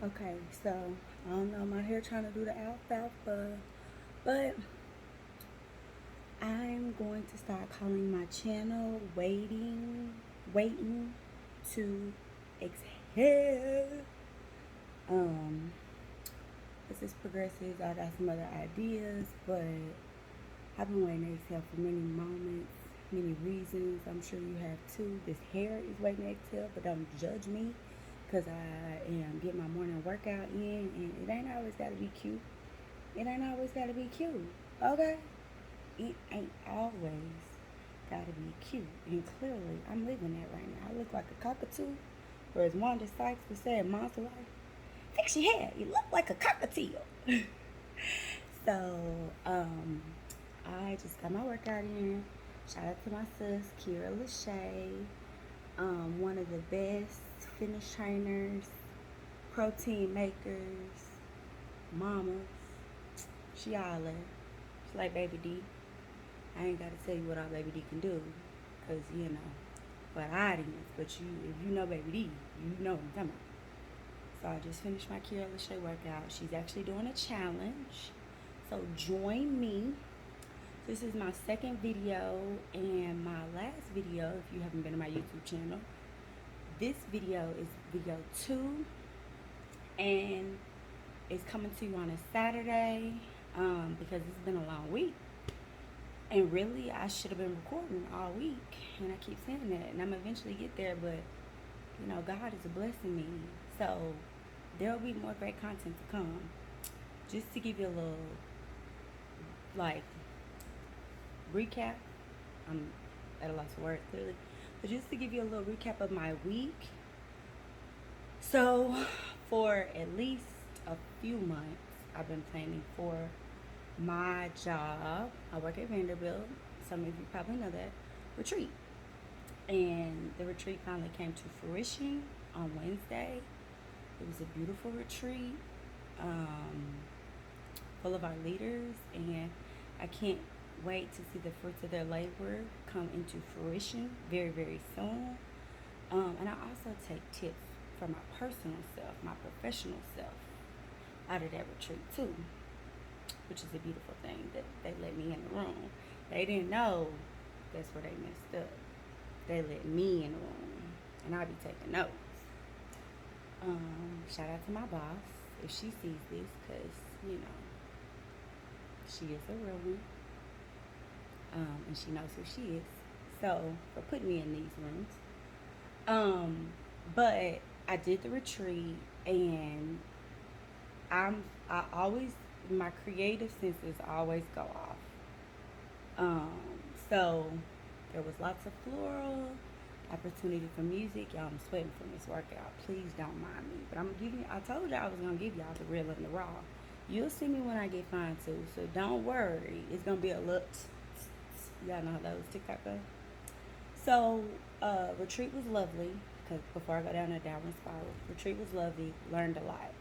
Okay, so I don't know, my hair trying to do the alfalfa, but I'm going to start calling my channel Waiting to Exhale. Um, as this progresses, I got some other ideas, but I've been waiting to exhale for many moments, many reasons. I'm sure you have too. This hair is waiting to exhale, but don't judge me because I am getting my morning workout in, and it ain't always got to be cute. It ain't always got to be cute, okay? It ain't always got to be cute. And clearly, I'm living that right now. I look like a cockatoo, or as Wanda Sykes would say in Monster Life, fix your hair. You look like a cockatiel. So, I just got my workout in. Shout out to my sis, Kira Lachey, one of the best fitness trainers, protein makers, mamas. She all there. She's like Baby D. I ain't got to tell you what our Baby D can do, because, for the audience. But if you know Baby D, you know what I'm talking about. So I just finished my Kira Lachey workout. She's actually doing a challenge. So join me. This is my second video and my last video if you haven't been to my YouTube channel. This video is video 2 and it's coming to you on a Saturday because it's been a long week. And really, I should have been recording all week, and I keep saying that, and I'm eventually get there, but God is blessing me. So there will be more great content to come. Just to give you a little, like, recap. I'm at a loss of words, clearly. But just to give you a little recap of my week. So, for at least a few months, I've been planning for my job. I work at Vanderbilt. Some of you probably know that. Retreat. And the retreat finally came to fruition on Wednesday. It was a beautiful retreat, full of our leaders, and I can't wait to see the fruits of their labor come into fruition very, very soon. And I also take tips for my personal self, my professional self, out of that retreat too, which is a beautiful thing that they let me in the room. They didn't know that's where they messed up. They let me in the room, and I be taking notes. Shout out to my boss if she sees this, because she is a real one, and she knows who she is. So for putting me in these rooms, but I did the retreat, and I always, my creative senses always go off. So there was lots of floral opportunity for music. Y'all, I'm sweating from this workout. Please don't mind me. But I'm gonna give you. I told y'all I was gonna give y'all the real and the raw. You'll see me when I get fine too. So don't worry. It's gonna be a look. Y'all know how those TikTok go. So retreat was lovely. Cause before I go down a downward spiral, retreat was lovely. Learned a lot.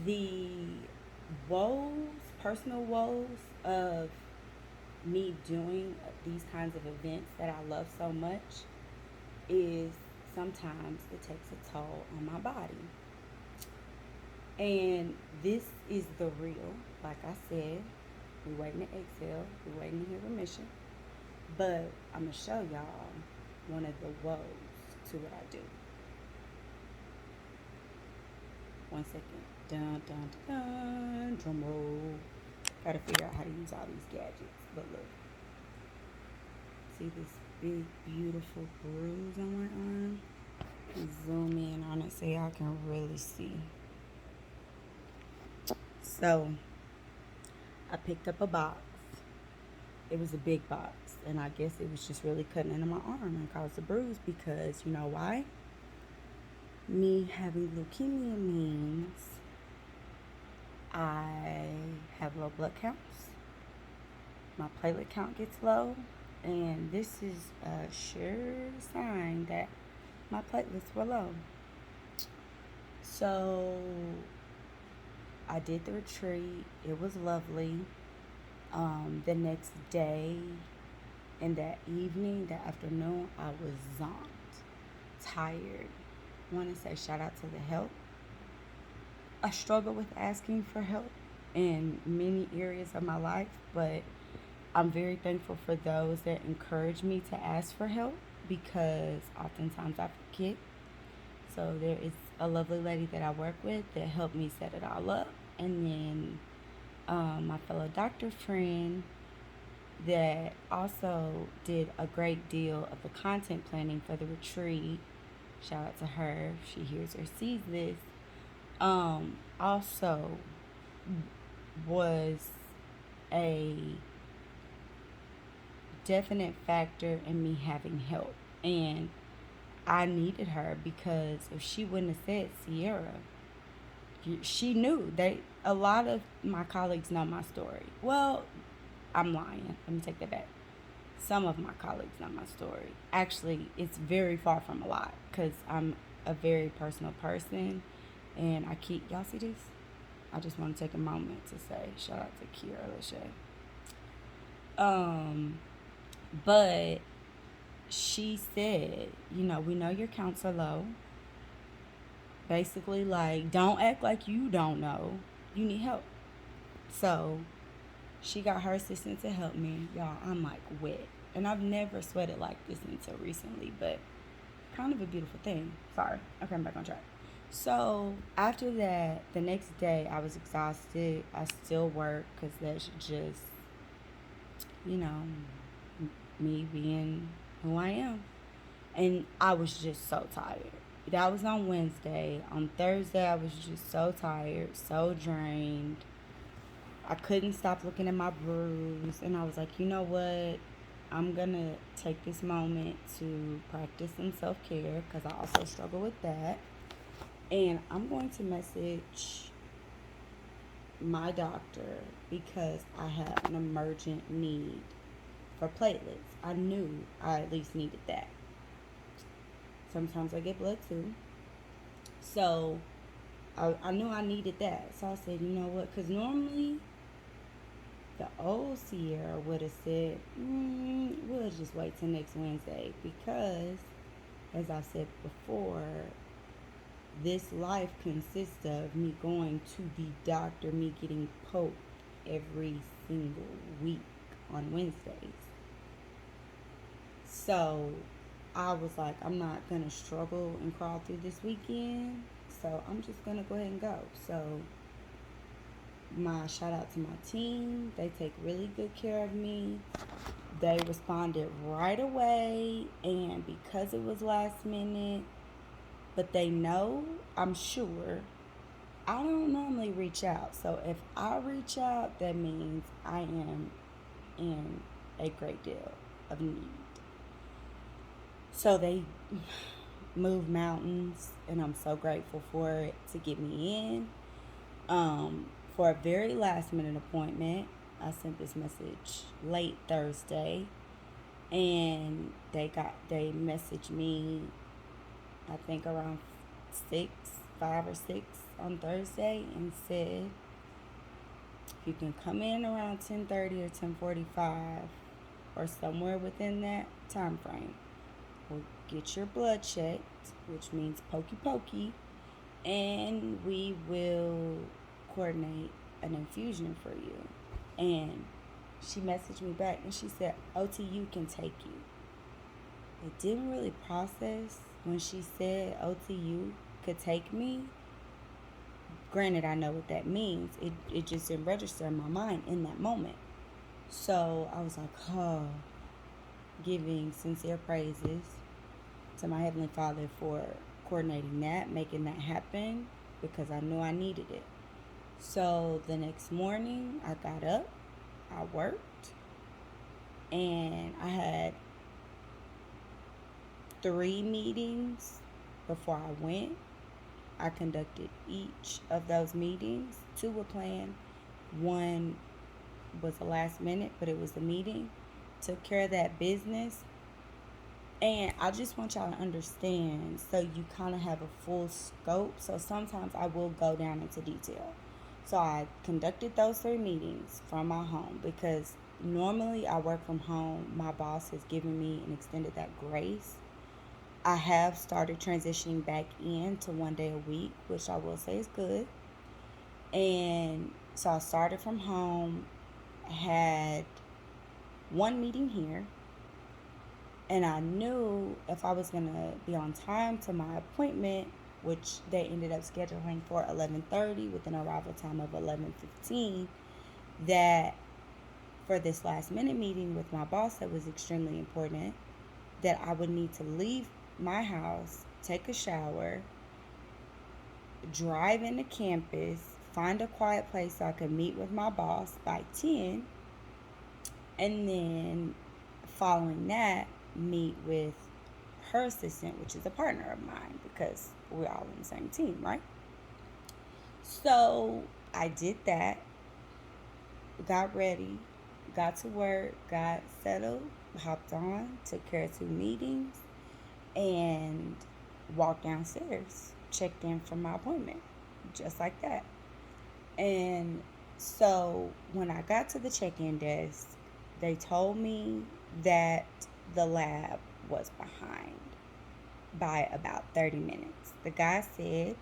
The woes, personal woes of me doing these kinds of events that I love so much is sometimes it takes a toll on my body. And this is the real. Like I said, we're waiting to exhale, we're waiting to hear remission. But I'm going to show y'all one of the woes to what I do. One second. Dun, dun, dun, dun. Drum roll. Gotta figure out how to use all these gadgets. But look. See this big, beautiful bruise on my arm? Zoom in on it so y'all can really see. So, I picked up a box. It was a big box. And I guess it was just really cutting into my arm and caused a bruise because, you know why? Me having leukemia means I have low blood counts. My platelet count gets low. And this is a sure sign that my platelets were low. So I did the retreat. It was lovely. The next day and that evening, that afternoon, I was zonked, tired. I want to say shout out to the help I struggle with asking for help in many areas of my life, but I'm very thankful for those that encourage me to ask for help because oftentimes I forget. So there is a lovely lady that I work with that helped me set it all up. And then my fellow doctor friend that also did a great deal of the content planning for the retreat. Shout out to her if she hears or sees this. Also was a definite factor in me having help. And I needed her because if she wouldn't have said Sierra, she knew. A lot of my colleagues know my story. Well, I'm lying. Let me take that back. Some of my colleagues know my story. Actually, it's very far from a lot because I'm a very personal person, and y'all see this? I just want to take a moment to say shout out to Kiera Lachey. But she said, we know your counts are low. Basically, like, don't act like you don't know. You need help. So she got her assistant to help me. Y'all, I'm like wet. And I've never sweated like this until recently, but kind of a beautiful thing. Sorry. Okay, I'm back on track. So after that, the next day, I was exhausted. I still work because that's just, me being who I am. And I was just so tired. That was on Wednesday. On Thursday, I was just so tired, so drained. I couldn't stop looking at my bruise. And I was like, you know what? I'm going to take this moment to practice some self-care because I also struggle with that. And I'm going to message my doctor because I have an emergent need for platelets. I knew I at least needed that. Sometimes I get blood too. So I knew I needed that. So I said, you know what? Because normally the old Sierra would have said, we'll just wait till next Wednesday. Because, as I said before, this life consists of me going to the doctor, me getting poked every single week on Wednesdays. So I was like, I'm not going to struggle and crawl through this weekend. So I'm just going to go ahead and go. So my shout out to my team. They take really good care of me. They responded right away. And because it was last minute, but they know, I'm sure, I don't normally reach out. So if I reach out, that means I am in a great deal of need. So they moved mountains, and I'm so grateful for it to get me in. For a very last minute appointment, I sent this message late Thursday, and they messaged me, I think around 5 or 6 on Thursday, and said, if you can come in around 10:30 or 10:45 or somewhere within that time frame, we'll get your blood checked, which means pokey, and we will coordinate an infusion for you. And she messaged me back and she said, OTU can take you. It didn't really process when she said OTU could take me. Granted, I know what that means. It just didn't register in my mind in that moment. So I was like, giving sincere praises to my Heavenly Father for coordinating that, making that happen, because I knew I needed it. So the next morning, I got up, I worked, and I had 3 meetings before I went. I conducted each of those meetings. 2 were planned. 1 was a last minute, but it was a meeting. Took care of that business. And I just want y'all to understand so you kind of have a full scope. So sometimes I will go down into detail. So I conducted those 3 meetings from my home because normally I work from home. My boss has given me and extended that grace. I have started transitioning back in to 1 day a week, which I will say is good. And so I started from home, had one meeting here, and I knew if I was going to be on time to my appointment, which they ended up scheduling for 11:30 with an arrival time of 11:15, that for this last minute meeting with my boss that was extremely important, that I would need to leave my house, take a shower, drive into campus, find a quiet place so I could meet with my boss by 10, and then following that, meet with her assistant, which is a partner of mine because we're all in the same team, right? So I did that, got ready, got to work, got settled, hopped on, took care of 2 meetings, and walked downstairs, checked in for my appointment, just like that. And so when I got to the check-in desk, they told me that the lab was behind by about 30 minutes. The guy said,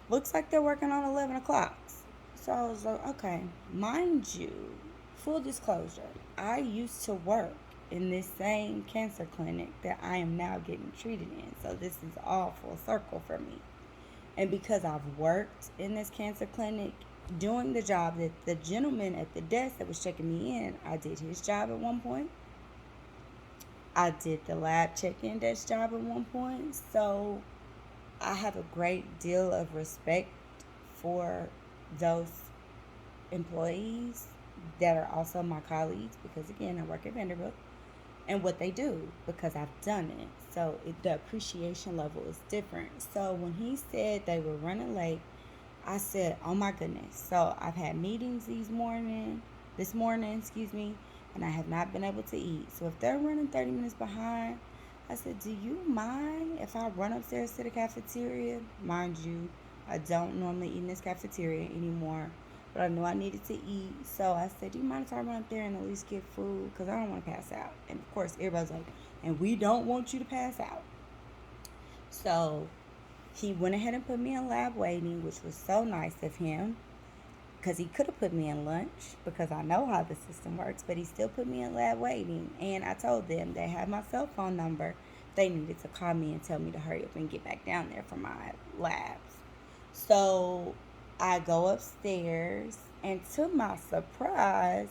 looks like they're working on 11 o'clock. So I was like, okay, mind you, full disclosure, I used to work in this same cancer clinic that I am now getting treated in. So this is all full circle for me. And because I've worked in this cancer clinic, doing the job that the gentleman at the desk that was checking me in, I did his job at one point. I did the lab check-in desk job at one point. So I have a great deal of respect for those employees that are also my colleagues, because again, I work at Vanderbilt, and what they do, because I've done it. So the appreciation level is different. So when he said they were running late, I said, oh my goodness. So I've had meetings this morning, and I have not been able to eat. So if they're running 30 minutes behind, I said, do you mind if I run upstairs to the cafeteria? Mind you, I don't normally eat in this cafeteria anymore, but I knew I needed to eat. So I said, do you mind if I run up there and at least get food? Because I don't want to pass out. And of course, everybody's like, and we don't want you to pass out. So he went ahead and put me in lab waiting, which was so nice of him, because he could have put me in lunch because I know how the system works, but he still put me in lab waiting. And I told them they had my cell phone number. They needed to call me and tell me to hurry up and get back down there for my labs. So I go upstairs, and to my surprise,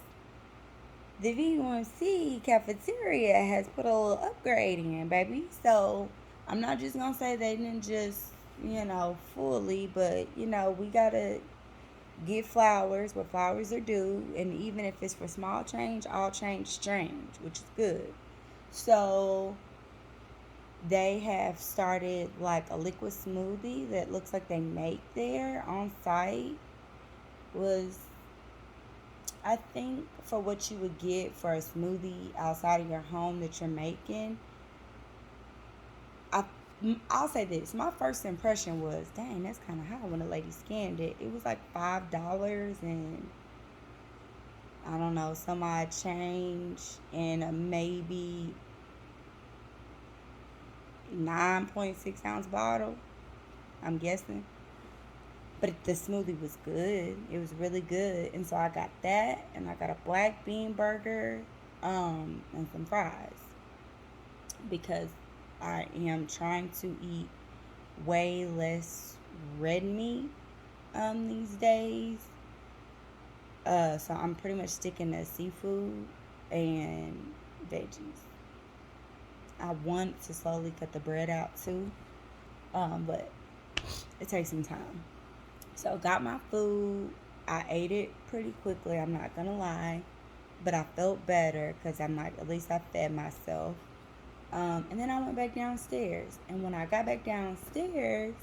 the VUMC cafeteria has put a little upgrade in, baby. So I'm not just going to say they didn't just, fully, but, we got to give flowers where flowers are due. And even if it's for small change, all change, which is good. So they have started like a liquid smoothie that looks like they make there on site. Was, I think, for what you would get for a smoothie outside of your home that you're making, I'll say this. My first impression was, dang, that's kind of high when the lady scanned it. It was like $5 and, I don't know, some odd change, and a maybe 9.6 ounce bottle, I'm guessing. But the smoothie was good. It was really good. And so I got that, and I got a black bean burger, and some fries, because I am trying to eat way less red meat these days. So I'm pretty much sticking to seafood and veggies. I want to slowly cut the bread out too, but it takes some time. So got my food. I ate it pretty quickly, I'm not gonna lie, but I felt better because I'm like, at least I fed myself. And then I went back downstairs, and when I got back downstairs,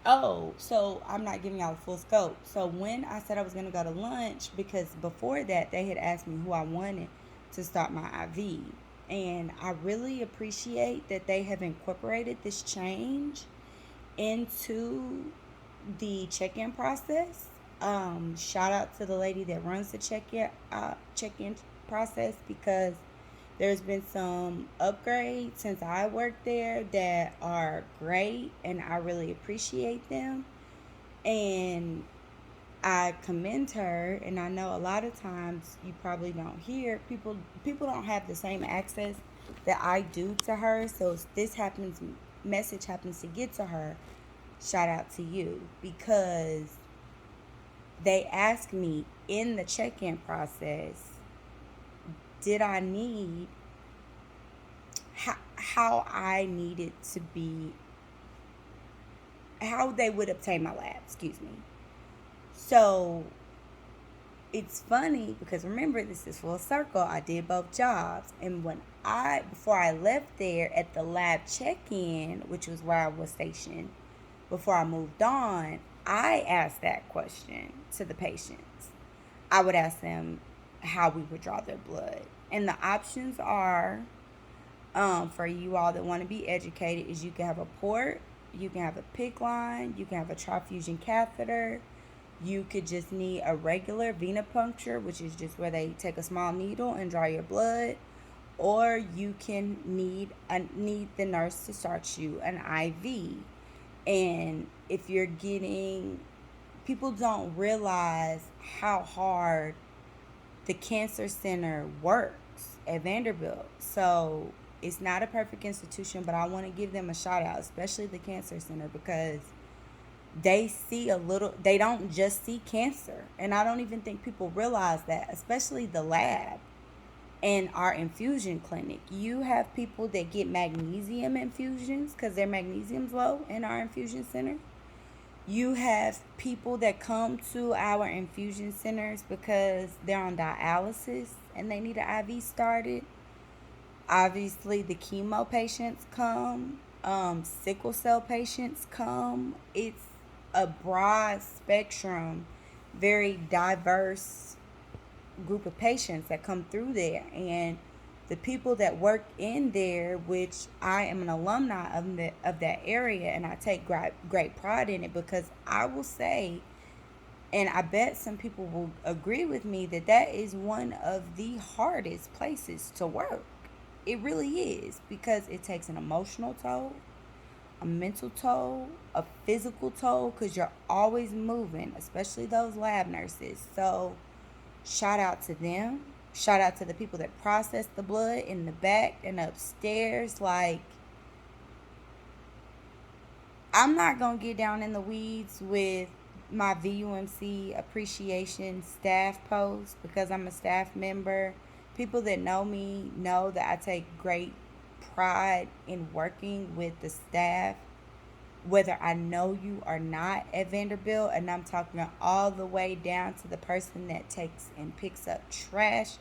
so I'm not giving y'all the full scope. So when I said I was gonna go to lunch, because before that they had asked me who I wanted to start my IV, and I really appreciate that they have incorporated this change into the check-in process. Shout out to the lady that runs the check-in process, because There's been some upgrades since I worked there that are great, and I really appreciate them. And I commend her, and I know a lot of times you probably don't hear people don't have the same access that I do to her. So if this message happens to get to her, shout out to you, because they asked me in the check-in process, did I need how I needed to be, how they would obtain my lab, excuse me. So it's funny because remember, this is full circle. I did both jobs, and before I left there at the lab check-in, which was where I was stationed before I moved on, I asked that question to the patients. I would ask them how we would draw their blood, and the options are, for you all that want to be educated, is you can have a port, you can have a PICC line, you can have a transfusion catheter. You could just need a regular venipuncture, which is just where they take a small needle and draw your blood, or you can need the nurse to start you an IV. And if you're people don't realize how hard the cancer center works at Vanderbilt. So it's not a perfect institution, but I want to give them a shout out, especially the cancer center, because they don't just see cancer. And I don't even think people realize that, especially the lab and our infusion clinic. You have people that get magnesium infusions because their magnesium's low in our infusion center. You have people that come to our infusion centers because they're on dialysis and they need an IV started. Obviously, the chemo patients come. Sickle cell patients come. It's a broad spectrum, very diverse group of patients that come through there. And the people that work in there, which I am an alumni of that area, and I take great pride in it, because I will say, and I bet some people will agree with me, that is one of the hardest places to work. It really is, because it takes an emotional toll, a mental toll, a physical toll, because you're always moving, especially those lab nurses. So shout out to them. Shout out to the people that process the blood in the back and upstairs. Like, I'm not going to get down in the weeds with my VUMC appreciation staff post, because I'm a staff member. People that know me know that I take great pride in working with the staff, whether I know you or not at Vanderbilt. And I'm talking all the way down to the person that takes and picks up trash,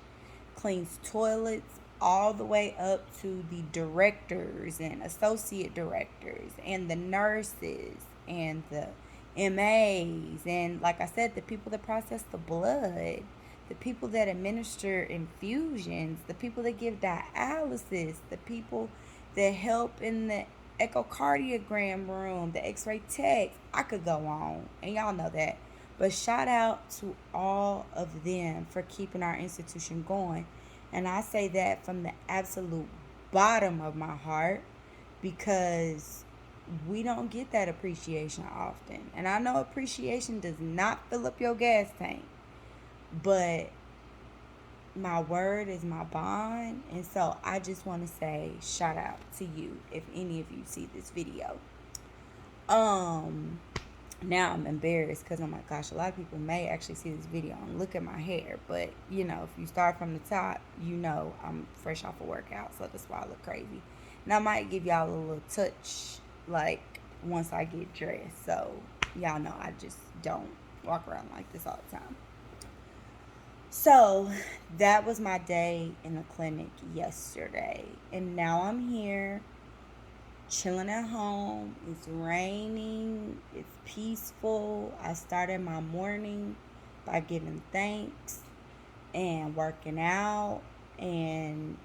cleans toilets, all the way up to the directors and associate directors and the nurses and the MAs, and like I said, the people that process the blood, the people that administer infusions, the people that give dialysis, the people that help in the echocardiogram room, the x-ray techs. I could go on, and y'all know that. But shout out to all of them for keeping our institution going. And I say that from the absolute bottom of my heart, because we don't get that appreciation often. And I know appreciation does not fill up your gas tank, but my word is my bond. And so I just want to say shout out to you if any of you see this video. Now I'm embarrassed because I'm like, gosh, a lot of people may actually see this video and look at my hair. But, if you start from the top, I'm fresh off a workout. So that's why I look crazy. And I might give y'all a little touch, like, once I get dressed. So y'all know I just don't walk around like this all the time. So that was my day in the clinic yesterday. And now I'm here chilling at home. It's raining. It's peaceful. I started my morning by giving thanks and working out and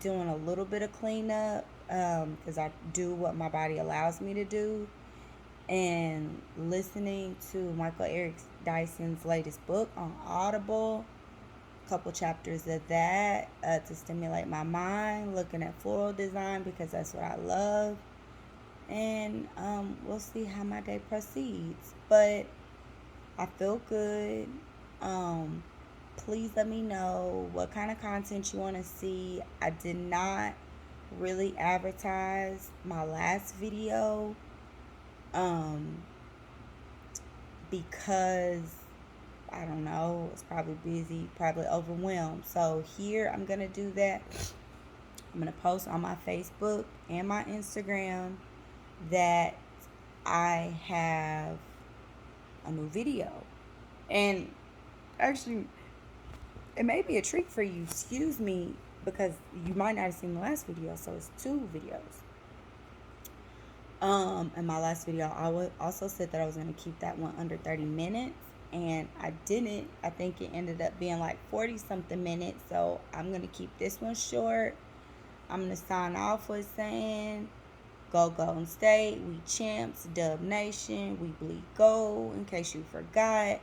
doing a little bit of cleanup, because I do what my body allows me to do, and listening to Michael Eric Dyson's latest book on Audible. couple chapters of that to stimulate my mind, looking at floral design because that's what I love. And we'll see how my day proceeds. But I feel good. Please let me know what kind of content you want to see. I did not really advertise my last video because I don't know, it's probably busy, probably overwhelmed. So here I'm gonna do that. I'm gonna post on my Facebook and my Instagram that I have a new video. And actually, it may be a treat for you, excuse me, because you might not have seen the last video, so it's 2 videos. In my last video, I also said that I was going to keep that one under 30 minutes, and I didn't. I think it ended up being like 40 something minutes, so I'm going to keep this one short. I'm going to sign off with saying, go Golden State, we champs, Dub Nation, we bleed gold, in case you forgot.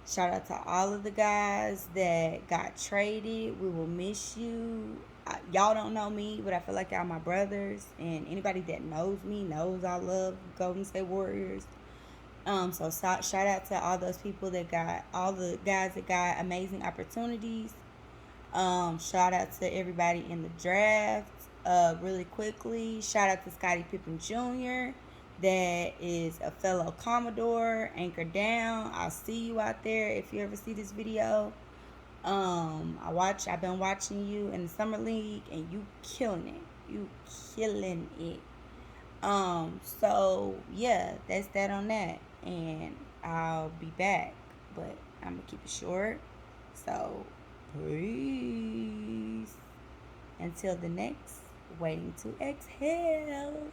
Shout out to all of the guys that got traded. We will miss you. Y'all don't know me, but I feel like y'all my brothers. And anybody that knows me knows I love Golden State Warriors. So shout out to all those people that got, all the guys that got amazing opportunities. Shout out to everybody in the draft. Really quickly, shout out to Scottie Pippen Jr., that is a fellow Commodore, anchor down. I'll see you out there if you ever see this video. I've been watching you in the summer league, and you killing it. So yeah, that's that on that, and I'll be back, but I'm gonna keep it short. So peace until the next Waiting to Exhale.